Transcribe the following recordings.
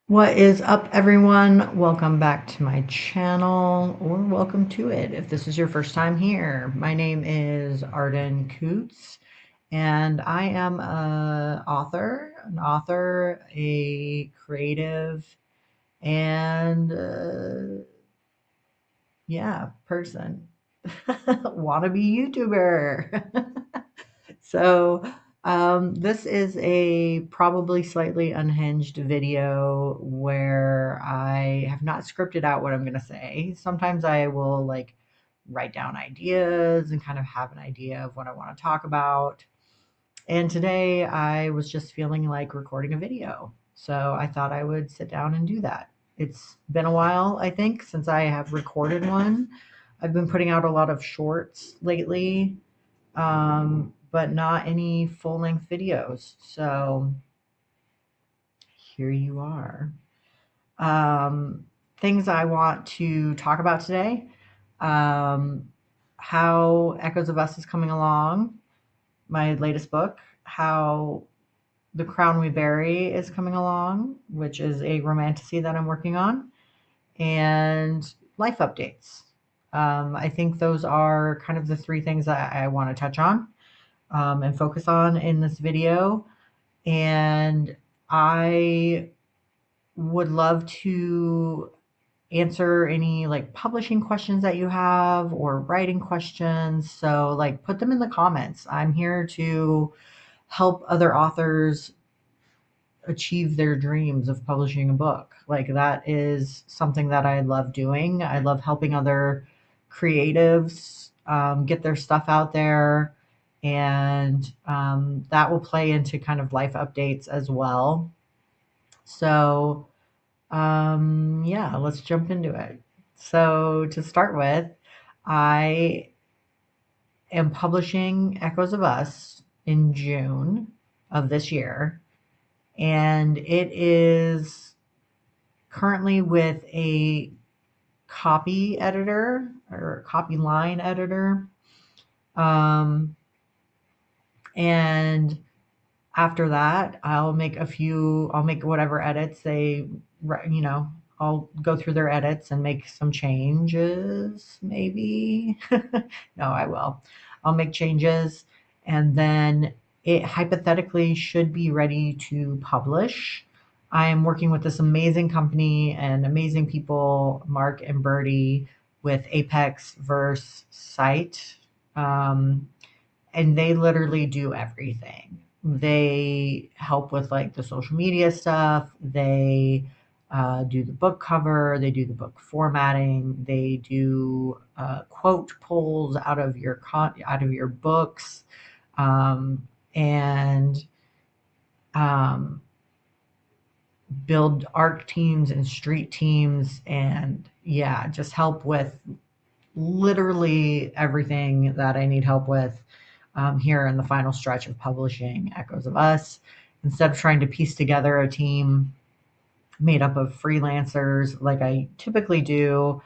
What is up, everyone? Welcome back to my channel, or welcome to it if this is your first time here. My name is Arden Coutts, and I am an author, a creative, and yeah, person. Wannabe YouTuber. This is a probably slightly unhinged video where I have not scripted out what I'm going to say. Sometimes I will like write down ideas and kind of have an idea of what I want to talk about. And today I was just feeling like recording a video. So I thought I would sit down and do that. It's been a while, I think, since I have recorded one. I've been putting out a lot of shorts lately, but not any full length videos. So here you are. Um, Things I want to talk about today, um, how Echoes of Us is coming along, my latest book, how The Crown We Bury is coming along, which is a romantasy that I'm working on, and life updates. I think those are kind of the three things that I want to touch on and focus on in this video. And I would love to answer any like publishing questions that you have or writing questions. So, like, put them in the comments. I'm here to help other authors achieve their dreams of publishing a book. Like, that is something that I love doing. I love helping other creatives get their stuff out there. And that will play into kind of life updates as well. So, yeah, let's jump into it. So, to start with, I am publishing Echoes of Us in June of this year, and it is currently with a copy editor or copy line editor. Um, and after that, I'll make whatever edits you know, I'll go through their edits and make some changes, maybe. No, I will. I'll make changes, and then it hypothetically should be ready to publish. I am working with this amazing company and amazing people, Mark and Bertie, with Apex Verse site. Um, and they literally do everything. They help with like the social media stuff. They do the book cover. They do the book formatting. They do quote pulls out of your books, and um, build ARC teams and street teams, and yeah, just help with literally everything that I need help with here in the final stretch of publishing Echoes of Us. Instead of trying to piece together a team made up of freelancers like I typically do,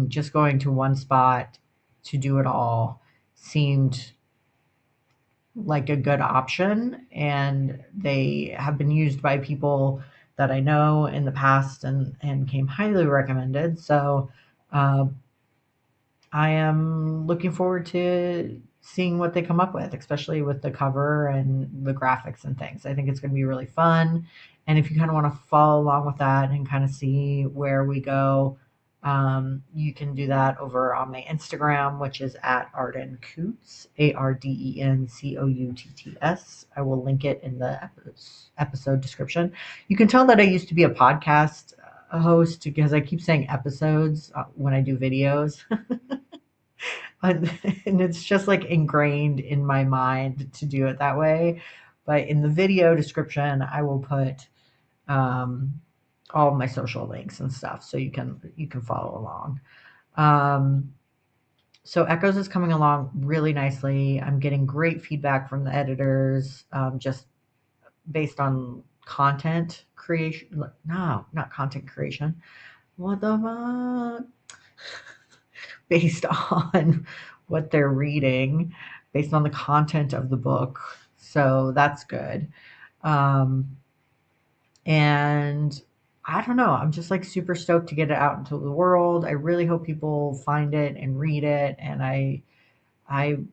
just going to one spot to do it all seemed like a good option. And they have been used by people that I know in the past and came highly recommended. So, uh, I am looking forward to seeing what they come up with, especially with the cover and the graphics and things. I think it's going to be really fun. And if you kind of want to follow along with that and kind of see where we go, you can do that over on my Instagram, which is at Arden Coutts, ARDENCOUTTS. I will link it in the episode description. You can tell that I used to be a podcast host because I keep saying episodes when I do videos. And it's just like ingrained in my mind to do it that way. But in the video description, I will put um, all of my social links and stuff so you can follow along. Um, so Echoes is coming along really nicely. I'm getting great feedback from the editors, just based on content creation. No, not content creation. What the fuck? Based on what they're reading, based on the content of the book. So that's good. Um, and I don't know. I'm just like super stoked to get it out into the world. I really hope people find it and read it, and I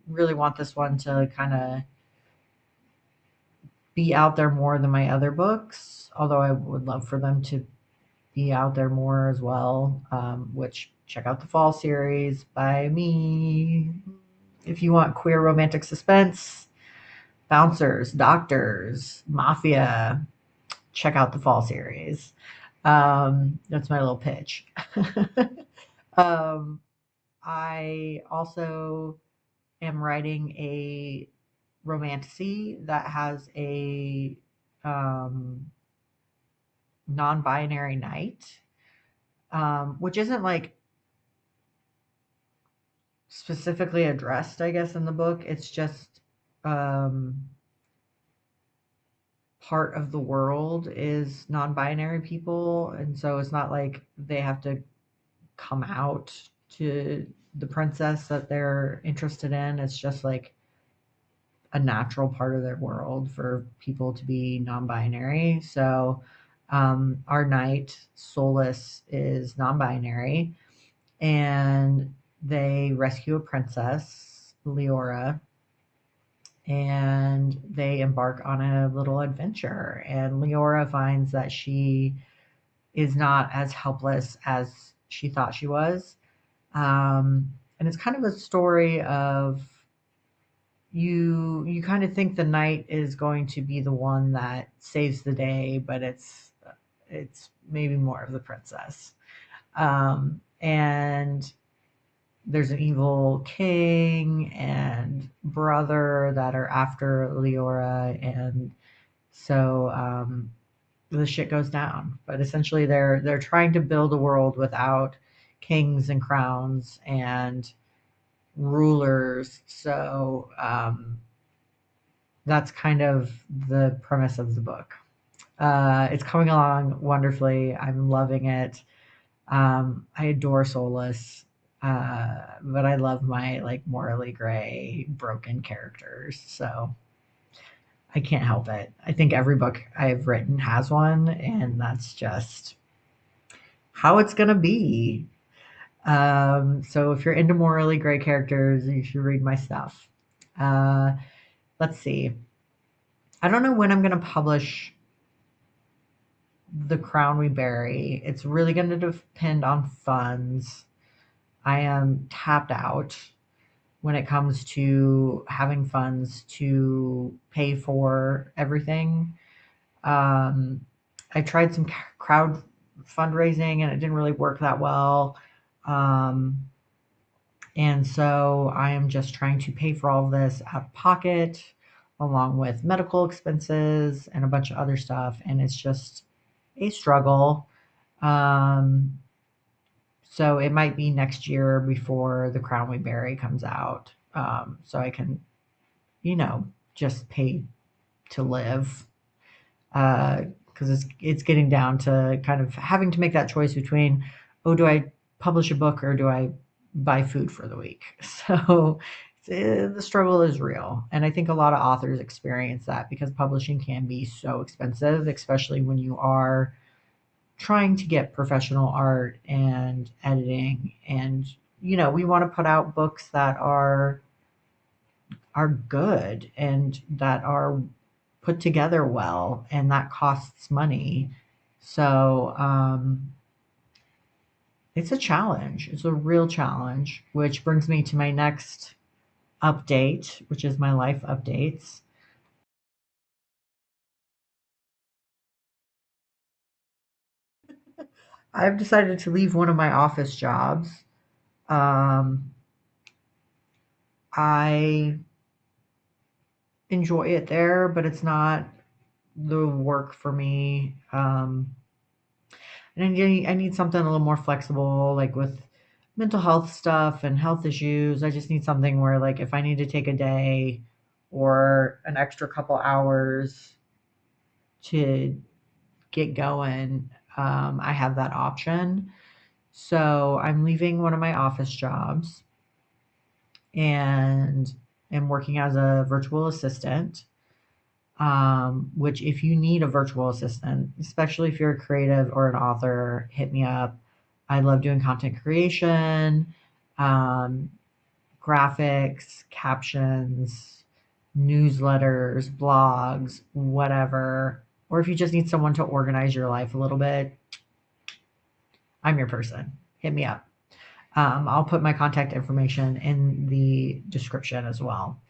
really want this one to kind of be out there more than my other books. Although I would love for them to be out there more as well. Which check out the Fall series by me if you want queer romantic suspense, bouncers, doctors, mafia. Check out the Fall series. That's my little pitch. um, I also am writing a romantasy that has a um, non-binary knight, which isn't like specifically addressed, I guess, in the book. It's just um, part of the world is non-binary people, and so it's not like they have to come out to the princess that they're interested in. It's just like a natural part of their world for people to be non-binary. So our knight Solus is non-binary, and they rescue a princess, Leora, and they embark on a little adventure. And Leora finds that she is not as helpless as she thought she was. And it's kind of a story of you kind of think the knight is going to be the one that saves the day, but it's maybe more of the princess. And there's an evil king and brother that are after Leora, and so the shit goes down. But essentially, they're trying to build a world without kings and crowns and rulers. So that's kind of the premise of the book. It's coming along wonderfully. I'm loving it. I adore Solus, but I love my like morally gray, broken characters. So I can't help it. I think every book I've written has one, and that's just how it's gonna be. So if you're into morally gray characters, you should read my stuff. Uh, let's see. I don't know when I'm gonna publish The Crown We Bury. It's really gonna depend on funds. I am tapped out when it comes to having funds to pay for everything. Um, I tried some crowd fundraising and it didn't really work that well. Um, and so I am just trying to pay for all of this out of pocket, along with medical expenses and a bunch of other stuff. And it's just a struggle. Um, so it might be next year before The Crown We Bury comes out. So I can, you know, just pay to live. Because it's getting down to kind of having to make that choice between, oh, do I publish a book or do I buy food for the week? So the struggle is real, and I think a lot of authors experience that because publishing can be so expensive, especially when you are trying to get professional art and editing, and we want to put out books that are good and that are put together well, and that costs money. So it's a challenge. It's a real challenge, which brings me to my next update, which is my life updates. I've decided to leave one of my office jobs. Um, I enjoy it there, but it's not the work for me. And I need something a little more flexible, like with mental health stuff and health issues. I just need something where, like, if I need to take a day or an extra couple hours to get going, I have that option. So I'm leaving one of my office jobs and am working as a virtual assistant. which if you need a virtual assistant, especially if you're a creative or an author, hit me up. I love doing content creation, um, graphics, captions, newsletters, blogs, whatever. Or if you just need someone to organize your life a little bit, I'm your person. Hit me up. I'll put my contact information in the description as well.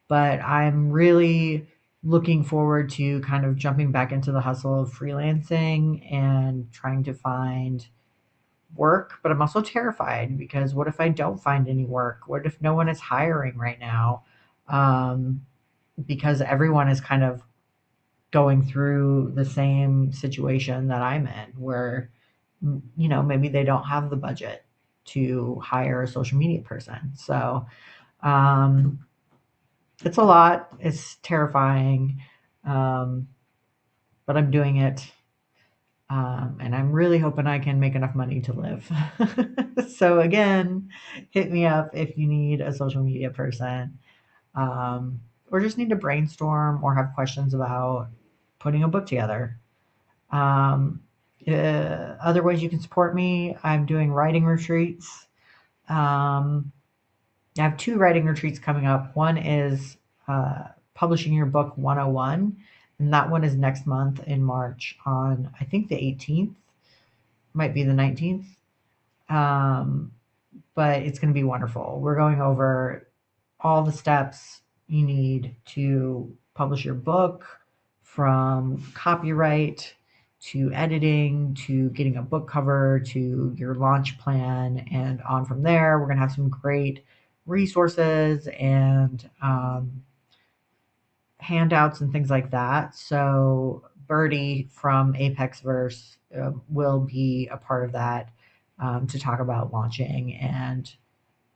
But I'm really looking forward to kind of jumping back into the hustle of freelancing and trying to find work. But I'm also terrified because what if I don't find any work? What if no one is hiring right now? Um, because everyone is kind of going through the same situation that I'm in, where, maybe they don't have the budget to hire a social media person. So, um, it's a lot. It's terrifying, um, but I'm doing it, and I'm really hoping I can make enough money to live. So again, hit me up if you need a social media person, um, or just need to brainstorm or have questions about putting a book together. Um, Other ways you can support me, I'm doing writing retreats. Um, I have two writing retreats coming up. One is Publishing Your Book 101, and that one is next month in March on, I think, the 18th, might be the 19th. Um, but it's going to be wonderful. We're going over all the steps you need to publish your book, from copyright to editing to getting a book cover to your launch plan, and on from there. We're going to have some great resources and handouts and things like that. So Birdie from Apex Verse will be a part of that, to talk about launching and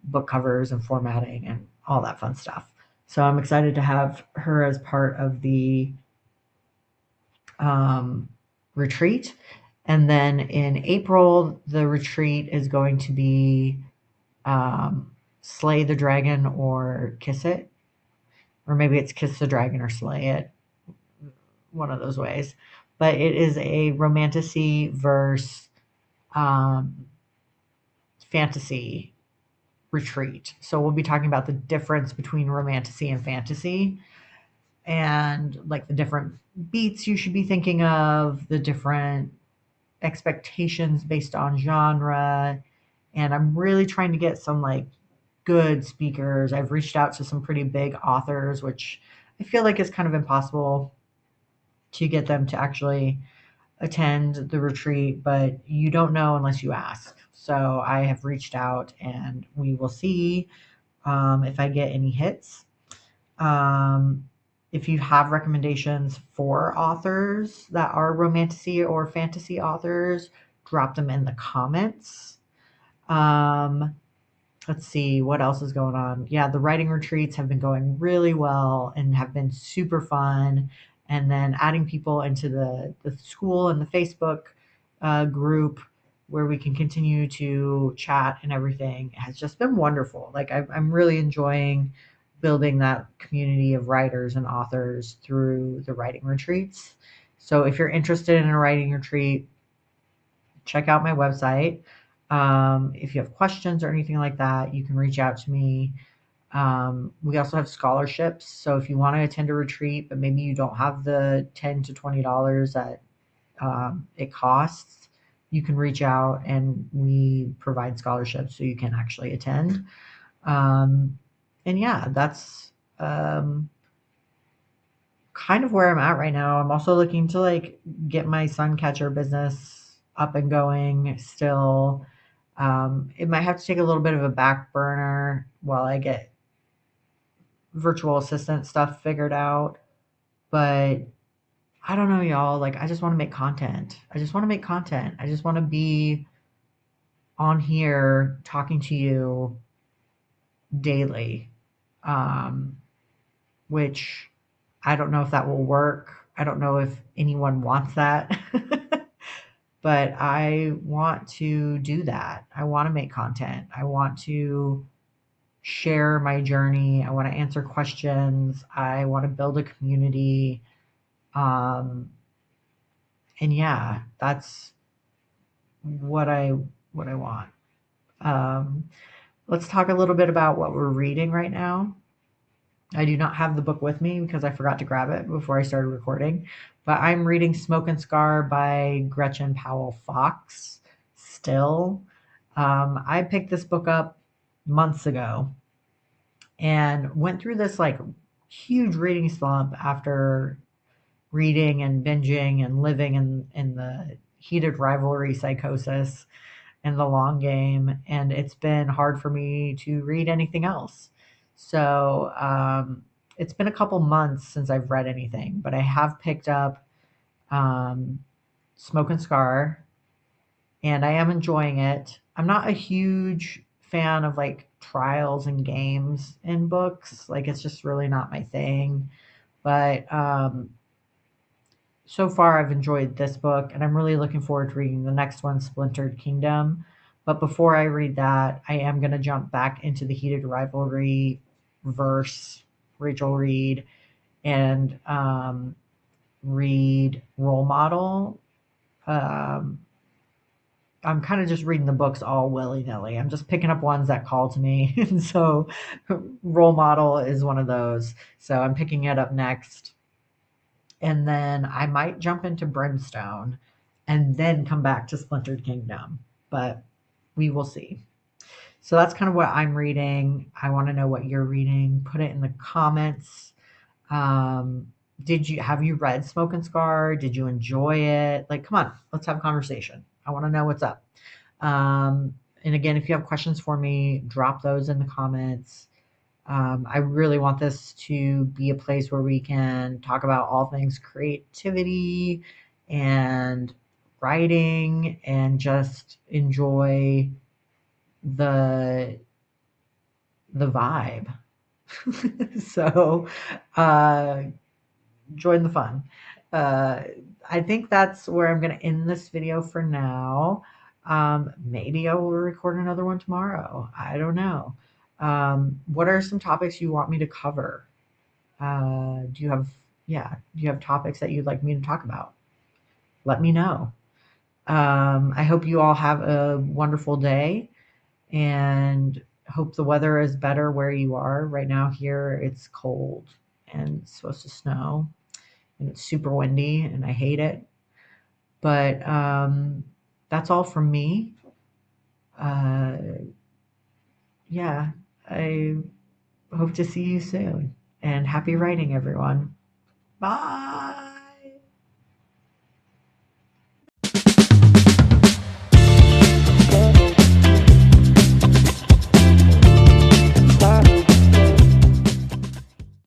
book covers and formatting and all that fun stuff. So I'm excited to have her as part of the um, retreat. And then in April, the retreat is going to be Slay the Dragon or Kiss It. Or maybe it's Kiss the Dragon or Slay It, one of those ways. But it is a romantasy versus um, fantasy retreat. So we'll be talking about the difference between romantasy and fantasy, and like the different beats you should be thinking of, the different expectations based on genre. And I'm really trying to get some like good speakers. I've reached out to some pretty big authors, which I feel like is kind of impossible to get them to actually attend the retreat, but you don't know unless you ask. So I have reached out and we will see if I get any hits. Um, if you have recommendations for authors that are romantasy or fantasy authors, drop them in the comments. Um, let's see what else is going on. Yeah, the writing retreats have been going really well and have been super fun. And then adding people into the school and the Facebook group where we can continue to chat and everything has just been wonderful. Like I'm really enjoying building that community of writers and authors through the writing retreats. So if you're interested in a writing retreat, check out my website. If you have questions or anything like that, you can reach out to me. We also have scholarships. So if you want to attend a retreat, but maybe you don't have the $10 to $20 that it costs, you can reach out and we provide scholarships so you can actually attend. Um, and yeah, that's kind of where I'm at right now. I'm also looking to like get my sun catcher business up and going still. It might have to take a little bit of a back burner while I get virtual assistant stuff figured out. But I don't know, y'all. Like, I just want to make content. I just want to make content. I just want to be on here talking to you daily, um, which I don't know if that will work. I don't know if anyone wants that. But I want to do that. I want to make content. I want to share my journey. I want to answer questions. I want to build a community. Um, and yeah, that's what I want. Um, let's talk a little bit about what we're reading right now. I do not have the book with me because I forgot to grab it before I started recording, but I'm reading Smoke and Scar by Gretchen Powell Fox still. I picked this book up months ago and went through this like huge reading slump after reading and binging and living in the heated rivalry psychosis and the long game. And it's been hard for me to read anything else. So it's been a couple months since I've read anything, but I have picked up um, Smoke and Scar, and I am enjoying it. I'm not a huge fan of like trials and games in books. Like it's just really not my thing. But so far I've enjoyed this book and I'm really looking forward to reading the next one, Splintered Kingdom. But before I read that, I am going to jump back into the heated rivalry verse, Rachel Reed, and read Role Model. Um, I'm kind of just reading the books all willy nilly. I'm just picking up ones that call to me. And so Role Model is one of those. So I'm picking it up next. And then I might jump into Brimstone and then come back to Splintered Kingdom, but we will see. So that's kind of what I'm reading. I want to know what you're reading. Put it in the comments. Um, did you have you read Smoke and Scar? Did you enjoy it? Like, come on, let's have a conversation. I want to know what's up. And again, if you have questions for me, drop those in the comments. I really want this to be a place where we can talk about all things creativity and writing and just enjoy the vibe. So uh, join the fun. Uh, I think that's where I'm going to end this video for now. Maybe I will record another one tomorrow. I don't know. What are some topics you want me to cover? Do you have, yeah, do you have topics that you'd like me to talk about? Let me know. I hope you all have a wonderful day and hope the weather is better where you are. Right now, here it's cold and it's supposed to snow and it's super windy and I hate it. But that's all from me. Uh, yeah, I hope to see you soon and happy writing, everyone. Bye.